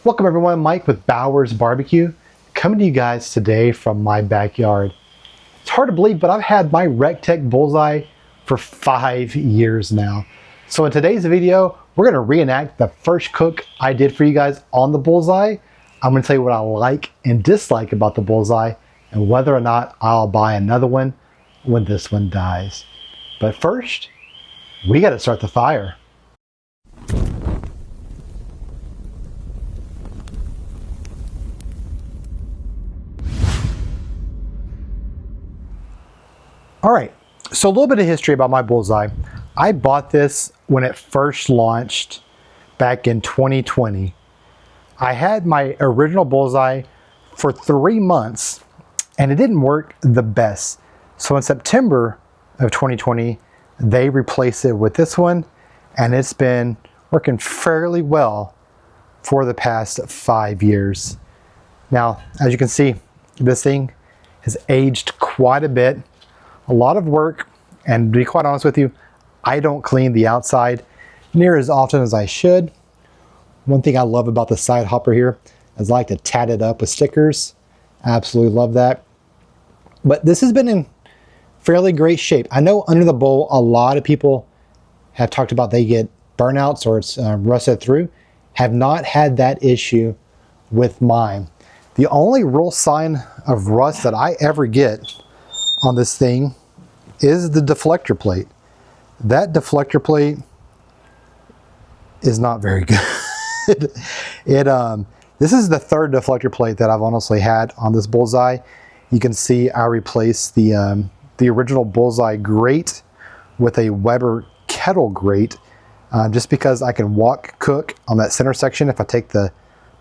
Welcome everyone, Mike with Bowers Barbecue, coming to you guys today from my backyard. It's hard to believe, but I've had my RecTec Bullseye for 5 years now. So in today's video, we're gonna reenact the first cook I did for you guys on the Bullseye. I'm gonna tell you what I like and dislike about the Bullseye and whether or not I'll buy another one when this one dies. But first, we gotta start the fire. All right, so a little bit of history about my Bullseye. I bought this when it first launched back in 2020. I had my original Bullseye for 3 months and it didn't work the best. So in September of 2020, they replaced it with this one and it's been working fairly well for the past 5 years. Now, as you can see, this thing has aged quite a bit. A lot of work, and to be quite honest with you, I don't clean the outside near as often as I should. One thing I love about the side hopper here is I like to tat it up with stickers. Absolutely love that. But this has been in fairly great shape. I know under the bowl, a lot of people have talked about they get burnouts or it's rusted through. Have not had that issue with mine. The only real sign of rust that I ever get on this thing is the deflector plate. That deflector plate is not very good. This is the third deflector plate that I've honestly had on this Bullseye. You can see I replaced the original Bullseye grate with a Weber kettle grate, just because I can wok cook on that center section. If I take the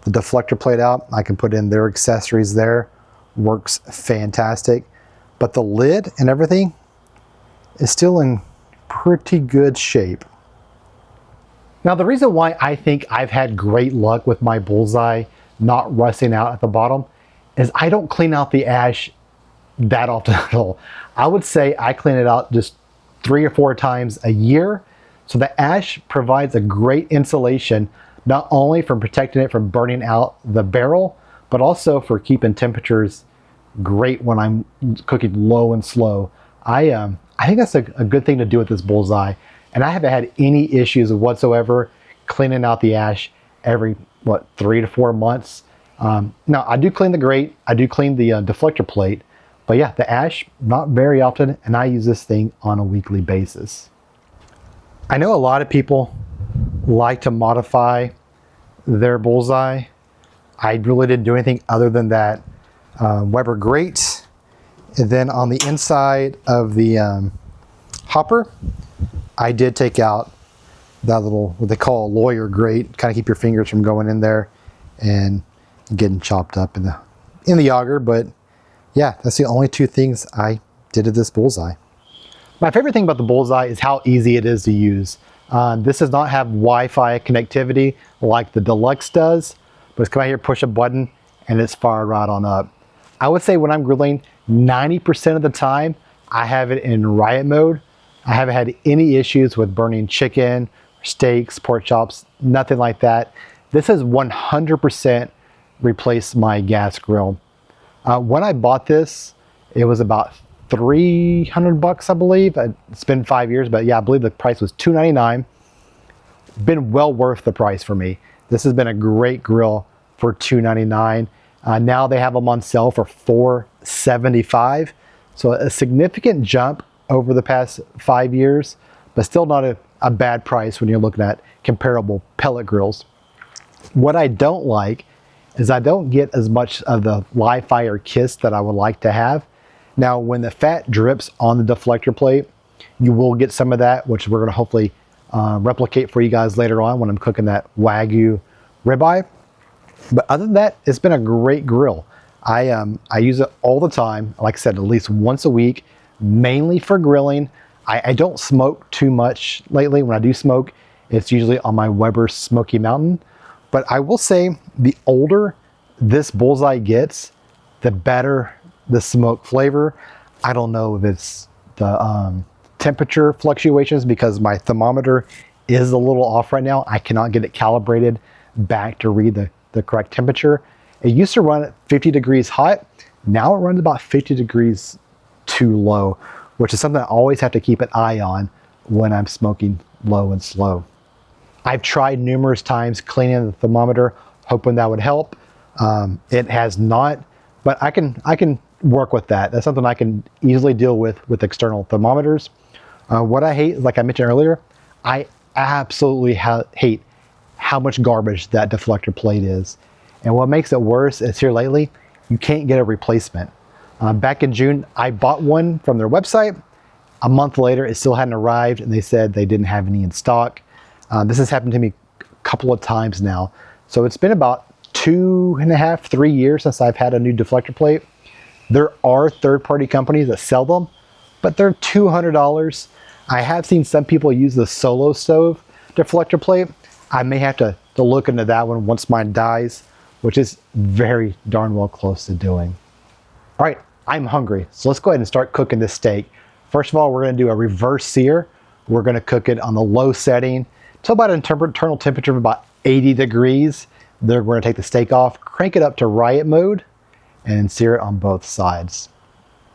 deflector plate out, I can put in their accessories there. Works fantastic. But the lid and everything is still in pretty good shape. Now, the reason why I think I've had great luck with my Bullseye not rusting out at the bottom is I don't clean out the ash that often at all. I would say I clean it out just 3 or 4 times a year. So the ash provides a great insulation, not only from protecting it from burning out the barrel, but also for keeping temperatures great when I'm cooking low and slow. I think that's a good thing to do with this Bullseye, and I haven't had any issues whatsoever cleaning out the ash every 3 to 4 months. Now I do clean the grate, I do clean the deflector plate, but yeah, the ash not very often, and I use this thing on a weekly basis. I know a lot of people like to modify their Bullseye. I really didn't do anything other than that Weber grate, and then on the inside of the hopper, I did take out that little, what they call a lawyer grate, kind of keep your fingers from going in there and getting chopped up in the auger. But yeah, that's the only 2 things I did to this Bullseye. My favorite thing about the Bullseye is how easy it is to use. This does not have Wi-Fi connectivity like the Deluxe does, but it's come out here, push a button, and it's fired right on up. I would say when I'm grilling, 90% of the time, I have it in riot mode. I haven't had any issues with burning chicken, steaks, pork chops, nothing like that. This has 100% replaced my gas grill. When I bought this, it was about $300, I believe. It's been 5 years, but yeah, I believe the price was $299. Been well worth the price for me. This has been a great grill for $299. Now they have them on sale for $475. So a significant jump over the past 5 years, but still not a bad price when you're looking at comparable pellet grills. What I don't like is I don't get as much of the live fire kiss that I would like to have. Now, when the fat drips on the deflector plate, you will get some of that, which we're gonna hopefully replicate for you guys later on when I'm cooking that Wagyu Ribeye. But other than that, it's been a great grill. I use it all the time, like I said, at least once a week, mainly for grilling. I don't smoke too much lately. When I do smoke, it's usually on my Weber Smoky Mountain. But I will say the older this Bullseye gets, the better the smoke flavor. I don't know if it's the temperature fluctuations because my thermometer is a little off right now. I cannot get it calibrated back to read the the correct temperature. It used to run at 50 degrees hot. Now it runs about 50 degrees too low, which is something I always have to keep an eye on when I'm smoking low and slow. I've tried numerous times cleaning the thermometer, hoping that would help. It has not, but I can work with that. That's something I can easily deal with external thermometers. What I hate, like I mentioned earlier, I absolutely hate how much garbage that deflector plate is. And what makes it worse is here lately, you can't get a replacement. Back in June, I bought one from their website. A month later, it still hadn't arrived, and they said they didn't have any in stock. This has happened to me a couple of times now. So it's been about 2.5, 3 years since I've had a new deflector plate. There are third-party companies that sell them, but they're $200. I have seen some people use the Solo Stove deflector plate. I may have to look into that one once mine dies, which is very darn well close to doing. All right, I'm hungry, so let's go ahead and start cooking this steak. First of all, we're gonna do a reverse sear. We're gonna cook it on the low setting till about an internal temperature of about 80 degrees. Then we're gonna take the steak off, crank it up to riot mode, and sear it on both sides.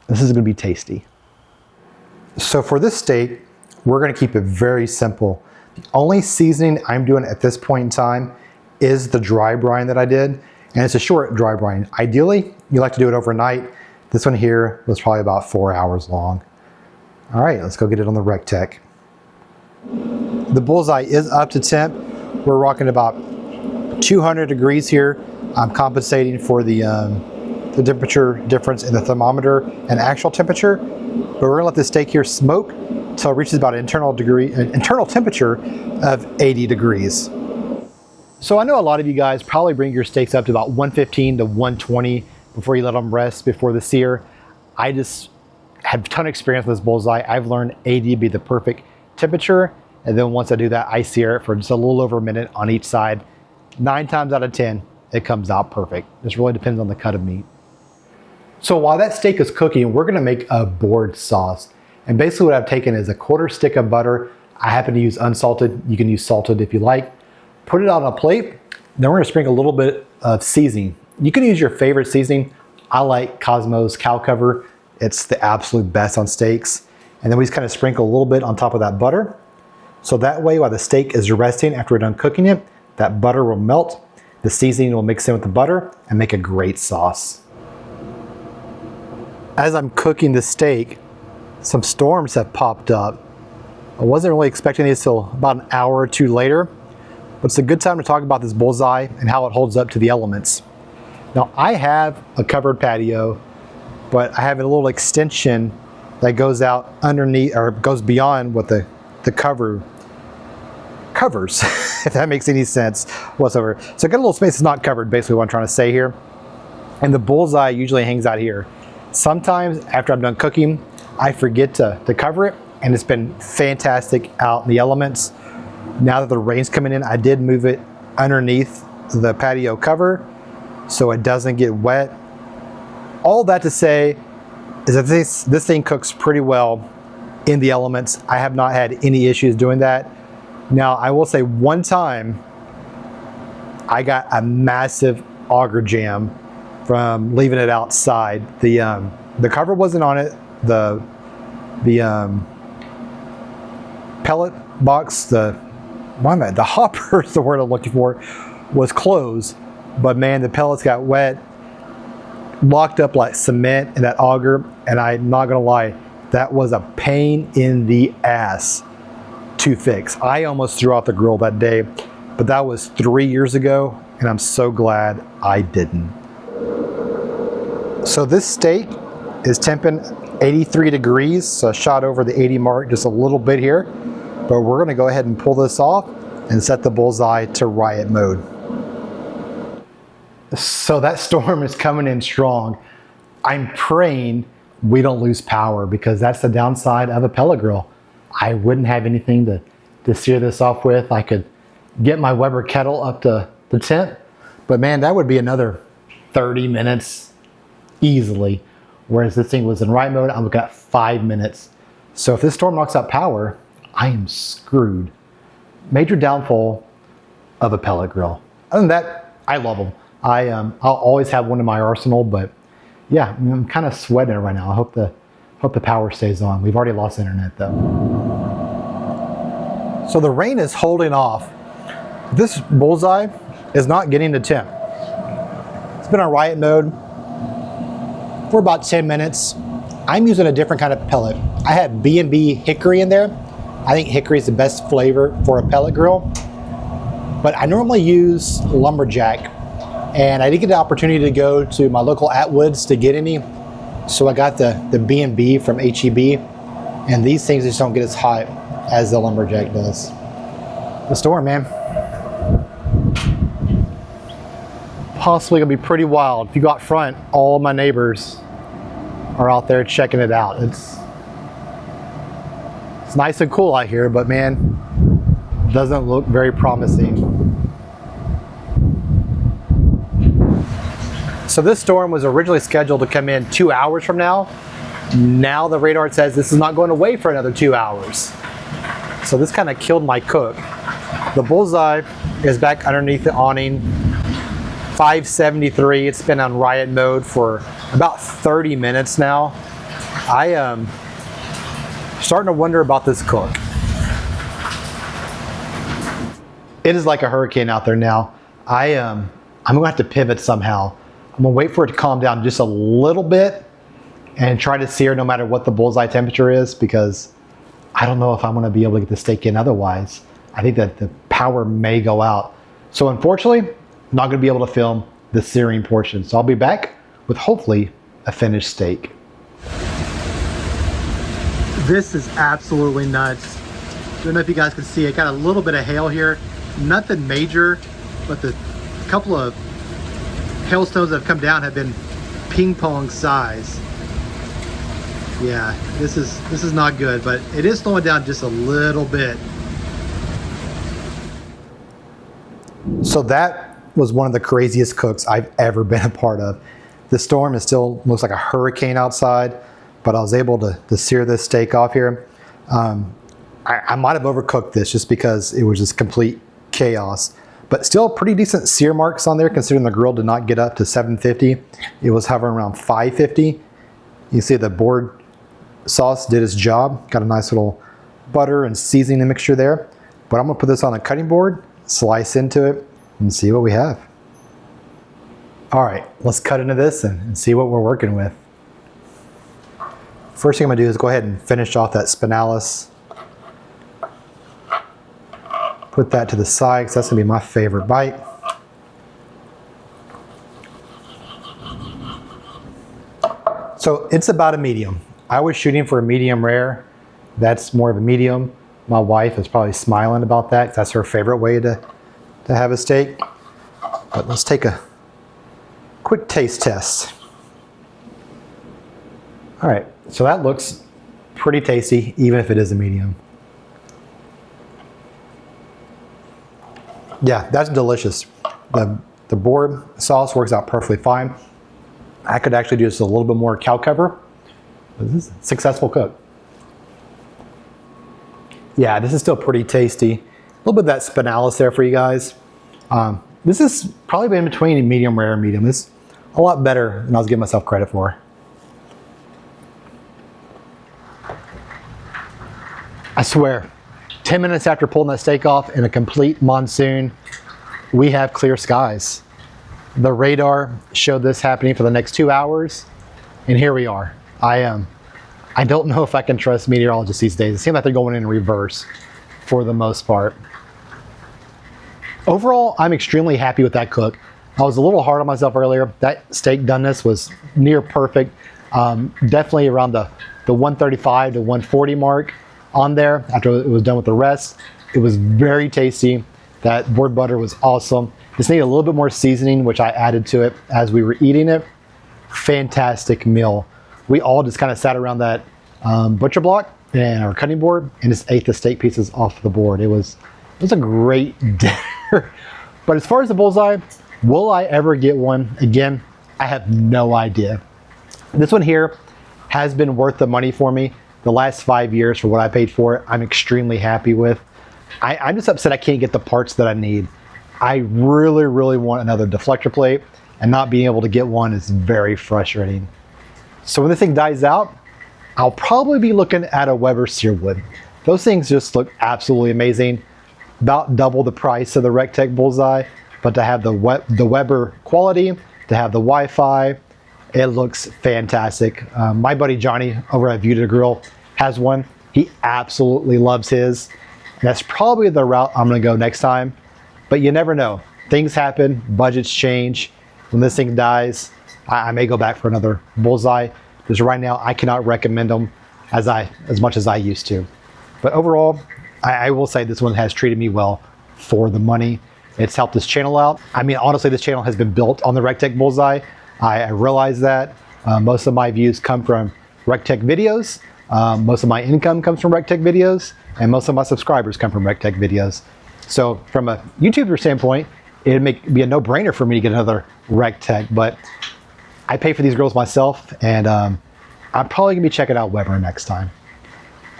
This is gonna be tasty. So for this steak, we're gonna keep it very simple. The only seasoning I'm doing at this point in time is the dry brine that I did, and it's a short dry brine. Ideally, you like to do it overnight. This one here was probably about 4 hours long. All right, let's go get it on the RecTec. The Bullseye is up to temp. We're rocking about 200 degrees here. I'm compensating for the temperature difference in the thermometer and actual temperature, but we're gonna let this steak here smoke until it reaches about an internal temperature of 80 degrees. So I know a lot of you guys probably bring your steaks up to about 115 to 120 before you let them rest before the sear. I just have a ton of experience with this Bullseye. I've learned 80 to be the perfect temperature, and then once I do that, I sear it for just a little over a minute on each side. 9 times out of 10, it comes out perfect. This really depends on the cut of meat. So while that steak is cooking, we're gonna make a board sauce. And basically what I've taken is a 1/4 stick of butter. I happen to use unsalted. You can use salted if you like. Put it on a plate. Then we're gonna sprinkle a little bit of seasoning. You can use your favorite seasoning. I like Cosmo's cow cover. It's the absolute best on steaks. And then we just kind of sprinkle a little bit on top of that butter. So that way, while the steak is resting after we're done cooking it, that butter will melt. The seasoning will mix in with the butter and make a great sauce. As I'm cooking the steak, some storms have popped up. I wasn't really expecting these till about an hour or two later, but it's a good time to talk about this Bullseye and how it holds up to the elements. Now, I have a covered patio, but I have a little extension that goes out underneath, or goes beyond what the cover covers, if that makes any sense whatsoever. So I got a little space that's not covered, basically what I'm trying to say here. And the Bullseye usually hangs out here. Sometimes after I'm done cooking, I forget to cover it, and it's been fantastic out in the elements. Now that the rain's coming in, I did move it underneath the patio cover so it doesn't get wet. All that to say is that this thing cooks pretty well in the elements. I have not had any issues doing that. Now, I will say one time I got a massive auger jam from leaving it outside. The cover wasn't on it. The pellet box, the hopper is the word I'm looking for, was closed. But man, the pellets got wet, locked up like cement in that auger, and I'm not gonna lie, that was a pain in the ass to fix. I almost threw out the grill that day, but that was 3 years ago, and I'm so glad I didn't. So this steak is temping 83 degrees, so I shot over the 80 mark just a little bit here, but we're gonna go ahead and pull this off and set the Bullseye to riot mode. So that storm is coming in strong. I'm praying we don't lose power, because that's the downside of a pellet grill. I wouldn't have anything to sear this off with. I could get my Weber kettle up to the temp, but man, that would be another 30 minutes easily. Whereas this thing was in riot mode, I've got 5 minutes. So if this storm knocks out power, I am screwed. Major downfall of a pellet grill. Other than that, I love them. I'll always have one in my arsenal, but yeah, I'm kind of sweating it right now. I hope the power stays on. We've already lost internet though. So the rain is holding off. This Bullseye is not getting the temp. It's been on riot mode for about 10 minutes. I'm using a different kind of pellet. I have B&B hickory in there. I think hickory is the best flavor for a pellet grill. But I normally use lumberjack, and I didn't get the opportunity to go to my local Atwoods to get any. So I got the B&B from HEB, and these things just don't get as hot as the lumberjack does. The storm, man. Possibly gonna be pretty wild. If you go out front, all my neighbors are out there checking it out. It's nice and cool out here, but man, doesn't look very promising. So this storm was originally scheduled to come in 2 hours from now. Now the radar says this is not going away for another 2 hours. So this kind of killed my cook. The Bullseye is back underneath the awning, 573. It's been on riot mode for about 30 minutes now. I am starting to wonder about this cook. It is like a hurricane out there now. I'm gonna have to pivot somehow. I'm gonna wait for it to calm down just a little bit and try to sear no matter what the Bullseye temperature is, because I don't know if I'm gonna be able to get the steak in otherwise. I think that the power may go out. So unfortunately, I'm not gonna be able to film the searing portion. So I'll be back with hopefully a finished steak. This is absolutely nuts. I don't know if you guys can see, I got a little bit of hail here. Nothing major, but the couple of hailstones that have come down have been ping pong size. Yeah, this is not good, but it is slowing down just a little bit. So that was one of the craziest cooks I've ever been a part of. The storm is still looks like a hurricane outside, but I was able to sear this steak off here. I might have overcooked this just because it was just complete chaos, but still pretty decent sear marks on there considering the grill did not get up to 750. It was hovering around 550. You see the board sauce did its job. Got a nice little butter and seasoning mixture there. But I'm gonna put this on a cutting board, slice into it, and see what we have. All right, let's cut into this and see what we're working with. First thing I'm gonna do is go ahead and finish off that spinalis. Put that to the side because that's gonna be my favorite bite. So it's about a medium. I was shooting for a medium rare. That's more of a medium. My wife is probably smiling about that because that's her favorite way to have a steak. But let's take a quick taste test. All right, so that looks pretty tasty, even if it is a medium. Yeah, that's delicious. The board sauce works out perfectly fine. I could actually do just a little bit more cow cover. This is a successful cook. Yeah, this is still pretty tasty. A little bit of that spinalis there for you guys. This is probably in between medium rare and medium. It's a lot better than I was giving myself credit for. I swear, 10 minutes after pulling that steak off in a complete monsoon, we have clear skies. The radar showed this happening for the next 2 hours, and here we are. I don't know if I can trust meteorologists these days. It seems like they're going in reverse for the most part. Overall, I'm extremely happy with that cook. I was a little hard on myself earlier. That steak doneness was near perfect. Definitely around the 135 to 140 mark on there after it was done with the rest. It was very tasty. That board butter was awesome. Just needed a little bit more seasoning, which I added to it as we were eating it. Fantastic meal. We all just kind of sat around that butcher block and our cutting board and just ate the steak pieces off the board. It was a great dinner. But as far as the Bullseye, will I ever get one again? I have no idea. This one here has been worth the money for me. The last 5 years for what I paid for it, I'm extremely happy with. I'm just upset I can't get the parts that I need. I really, really want another deflector plate, and not being able to get one is very frustrating. So when this thing dies out, I'll probably be looking at a Weber Searwood. Those things just look absolutely amazing. About double the price of the RecTec Bullseye, but to have the Weber quality, to have the Wi-Fi, it looks fantastic. My buddy Johnny over at View to Grill has one. He absolutely loves his. And that's probably the route I'm gonna go next time. But you never know. Things happen, budgets change. When this thing dies, I may go back for another Bullseye. Because right now I cannot recommend them as much as I used to. But overall, I will say this one has treated me well for the money. It's helped this channel out. I mean, honestly, this channel has been built on the RecTec Bullseye. I realize that. Most of my views come from RecTec videos. Most of my income comes from RecTec videos. And most of my subscribers come from RecTec videos. So from a YouTuber standpoint, it'd be a no-brainer for me to get another RecTec. But I pay for these grills myself, and I'm probably gonna be checking out Weber next time.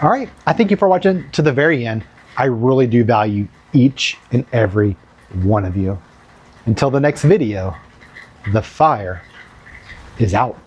All right, I thank you for watching to the very end. I really do value each and every one of you. Until the next video, the fire is out.